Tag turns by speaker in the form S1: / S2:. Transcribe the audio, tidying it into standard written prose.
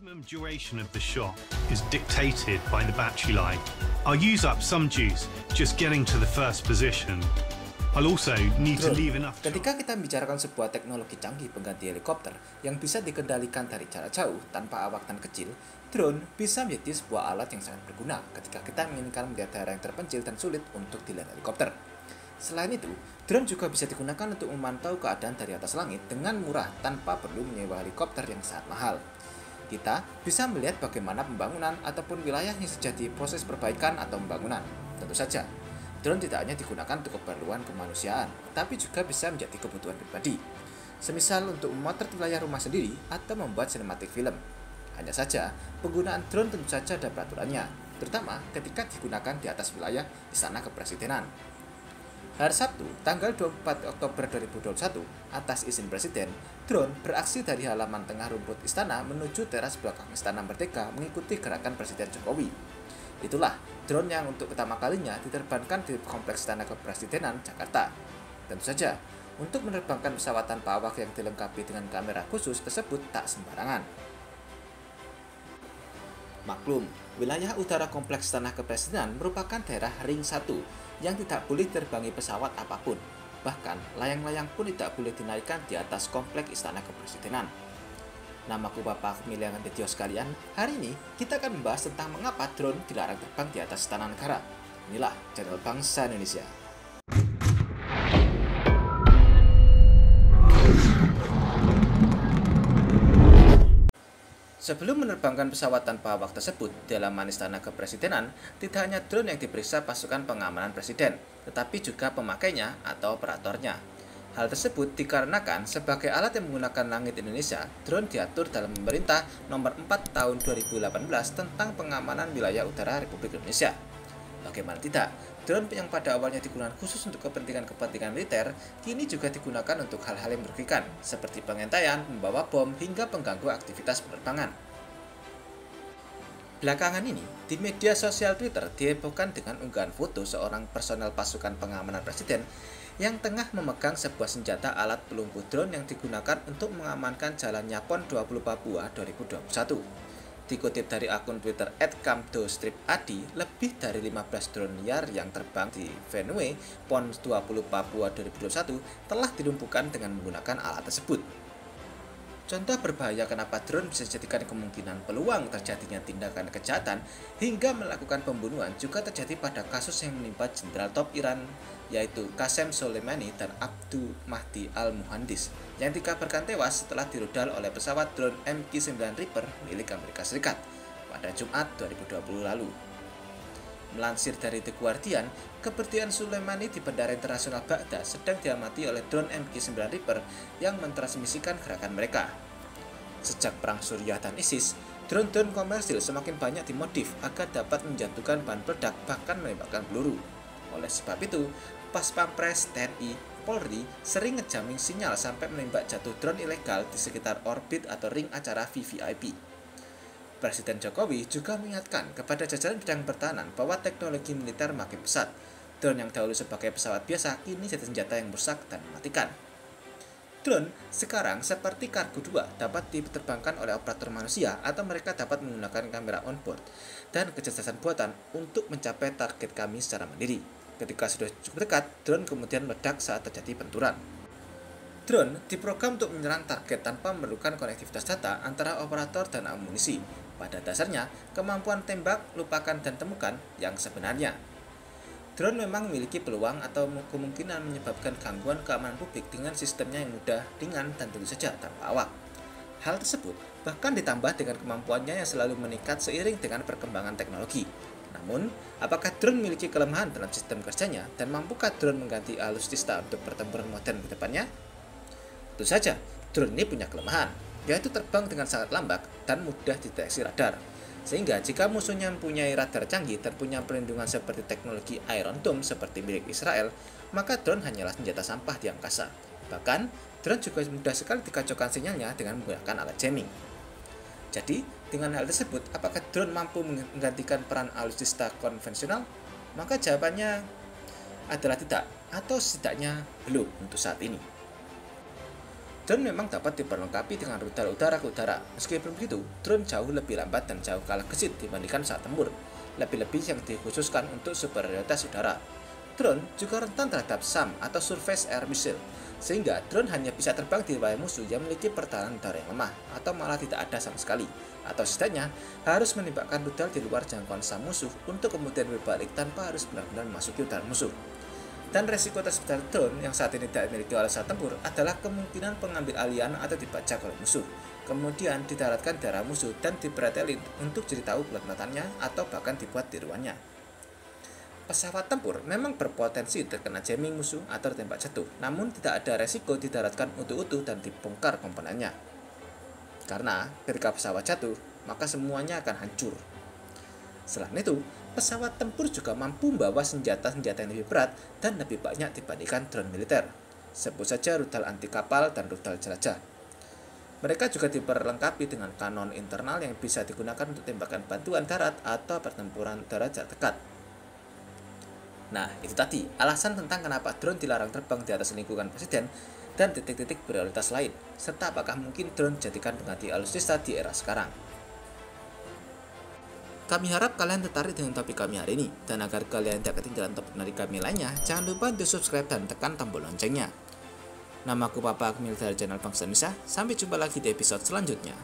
S1: maximum duration of the shot is dictated by the battery life. I'll use up some juice just getting to the first position. I'll also need to leave enough.
S2: Ketika kita membicarakan sebuah teknologi canggih pengganti helikopter yang bisa dikendalikan dari jarak jauh tanpa awak dan kecil, drone bisa menjadi sebuah alat yang sangat berguna ketika kita menginginkan melihat daerah yang terpencil dan sulit untuk dilihat helikopter. Selain itu, drone juga bisa digunakan untuk memantau keadaan dari atas langit dengan murah tanpa perlu menyewa helikopter yang sangat mahal. Kita bisa melihat bagaimana pembangunan ataupun wilayah yang terjadi proses perbaikan atau pembangunan. Tentu saja, drone tidak hanya digunakan untuk keperluan kemanusiaan, tapi juga bisa menjadi kebutuhan pribadi. Semisal untuk memotret wilayah rumah sendiri atau membuat sinematik film. Hanya saja, penggunaan drone tentu saja ada peraturannya, terutama ketika digunakan di atas wilayah Istana Kepresidenan. Hari Sabtu, tanggal 24 Oktober 2021, atas izin Presiden, drone beraksi dari halaman tengah rumput istana menuju teras belakang Istana Merdeka mengikuti gerakan Presiden Jokowi. Itulah drone yang untuk pertama kalinya diterbangkan di Kompleks Istana Kepresidenan, Jakarta. Tentu saja, untuk menerbangkan pesawat tanpa awak yang dilengkapi dengan kamera khusus tersebut tak sembarangan. Maklum, wilayah utara Kompleks Istana Kepresidenan merupakan daerah Ring 1 yang tidak boleh diterbangi pesawat apapun. Bahkan, layang-layang pun tidak boleh dinaikkan di atas Kompleks Istana Kepresidenan. Namaku Bapak Pemilihan video sekalian. Hari ini kita akan membahas tentang mengapa drone dilarang terbang di atas Istana Negara. Inilah channel Bangsa Indonesia. Sebelum menerbangkan pesawat tanpa awak tersebut di halaman Istana Kepresidenan, tidak hanya drone yang diperiksa pasukan pengamanan presiden, tetapi juga pemakainya atau operatornya. Hal tersebut dikarenakan sebagai alat yang menggunakan langit Indonesia, drone diatur dalam Pemerintah Nomor 4 Tahun 2018 tentang pengamanan wilayah udara Republik Indonesia. Bagaimana tidak, drone yang pada awalnya digunakan khusus untuk kepentingan militer, kini juga digunakan untuk hal-hal yang merugikan, seperti pengintaian, membawa bom, hingga pengganggu aktivitas penerbangan. Belakangan ini, di media sosial Twitter dihebohkan dengan unggahan foto seorang personel pasukan pengamanan presiden yang tengah memegang sebuah senjata alat pelumpuh drone yang digunakan untuk mengamankan jalannya PON 20 Papua 2021. Dikutip dari akun Twitter @kamdo_ad, lebih dari 15 drone liar yang terbang di venue PON 20 Papua 2021 telah dilumpuhkan dengan menggunakan alat tersebut. Contoh berbahaya kenapa drone bisa dijadikan kemungkinan peluang terjadinya tindakan kejahatan hingga melakukan pembunuhan juga terjadi pada kasus yang menimpa Jenderal Top Iran yaitu Qasem Soleimani dan Abdul Mahdi Al-Muhandis yang dikabarkan tewas setelah dirudal oleh pesawat drone MQ-9 Reaper milik Amerika Serikat pada Jumat 2020 lalu. Melansir dari The Guardian, keberhentian Soleimani di Bandara Internasional Baghdad sedang diamati oleh drone MQ-9 Reaper yang mentransmisikan gerakan mereka. Sejak Perang Suriah dan ISIS, drone-drone komersil semakin banyak dimodif agar dapat menjatuhkan bahan peledak bahkan menembakkan peluru. Oleh sebab itu, Paspampres, TNI, Polri sering ngejamming sinyal sampai menembak jatuh drone ilegal di sekitar orbit atau ring acara VVIP. Presiden Jokowi juga mengingatkan kepada jajaran bidang pertahanan bahwa teknologi militer makin pesat. Drone yang dahulu sebagai pesawat biasa kini jadi senjata yang merusak dan mematikan. Drone sekarang seperti Kargo 2 dapat diterbangkan oleh operator manusia atau mereka dapat menggunakan kamera onboard dan kecerdasan buatan untuk mencapai target kami secara mandiri. Ketika sudah cukup dekat, drone kemudian meledak saat terjadi benturan. Drone diprogram untuk menyerang target tanpa memerlukan konektivitas data antara operator dan amunisi. Pada dasarnya, kemampuan tembak, lupakan, dan temukan yang sebenarnya. Drone memang memiliki peluang atau kemungkinan menyebabkan gangguan keamanan publik dengan sistemnya yang mudah, ringan, dan tentu saja tanpa awak. Hal tersebut bahkan ditambah dengan kemampuannya yang selalu meningkat seiring dengan perkembangan teknologi. Namun, apakah drone memiliki kelemahan dalam sistem kerjanya dan mampukah drone mengganti alutsista untuk pertempuran modern ke depannya? Tentu saja, drone ini punya kelemahan, yaitu terbang dengan sangat lambat dan mudah dideteksi radar. Sehingga jika musuhnya mempunyai radar canggih dan punya perlindungan seperti teknologi Iron Dome seperti milik Israel, maka drone hanyalah senjata sampah di angkasa. Bahkan, drone juga mudah sekali dikacaukan sinyalnya dengan menggunakan alat jamming. Jadi, dengan hal tersebut, apakah drone mampu menggantikan peran alutsista konvensional? Maka jawabannya adalah tidak, atau setidaknya belum untuk saat ini. Drone memang dapat diperlengkapi dengan rudal udara ke udara. Meskipun begitu, drone jauh lebih lambat dan jauh kalah gesit dibandingkan pesawat tempur, lebih-lebih yang dikhususkan untuk superioritas udara. Drone juga rentan terhadap SAM atau Surface Air Missile, sehingga drone hanya bisa terbang di wilayah musuh yang memiliki pertahanan udara yang lemah, atau malah tidak ada sama sekali, atau setidaknya harus menembakkan rudal di luar jangkauan SAM musuh untuk kemudian berbalik tanpa harus benar-benar memasuki udara musuh. Dan resiko tersebut dari drone yang saat ini tidak dimiliki oleh pesawat tempur adalah kemungkinan pengambil alihan atau dibajak oleh musuh, kemudian didaratkan di daerah musuh dan dipretelin untuk jadi tahu bulat matanya atau bahkan dibuat tiruannya. Pesawat tempur memang berpotensi terkena jamming musuh atau tembak jatuh, namun tidak ada resiko didaratkan utuh-utuh dan dibongkar komponennya. Karena ketika pesawat jatuh, maka semuanya akan hancur. Selain itu, pesawat tempur juga mampu membawa senjata-senjata yang lebih berat dan lebih banyak dibandingkan drone militer. Sebut saja rudal anti kapal dan rudal jelajah. Mereka juga diperlengkapi dengan kanon internal yang bisa digunakan untuk tembakan bantuan darat atau pertempuran udara jarak dekat. Nah, itu tadi alasan tentang kenapa drone dilarang terbang di atas lingkungan presiden dan titik-titik prioritas lain, serta apakah mungkin drone dijadikan pengganti alutsista di era sekarang. Kami harap kalian tertarik dengan topik kami hari ini, dan agar kalian tidak ketinggalan topik menarik kami lainnya, jangan lupa untuk subscribe dan tekan tombol loncengnya. Namaku Papa Akmil dari channel Bangsa Indonesia, sampai jumpa lagi di episode selanjutnya.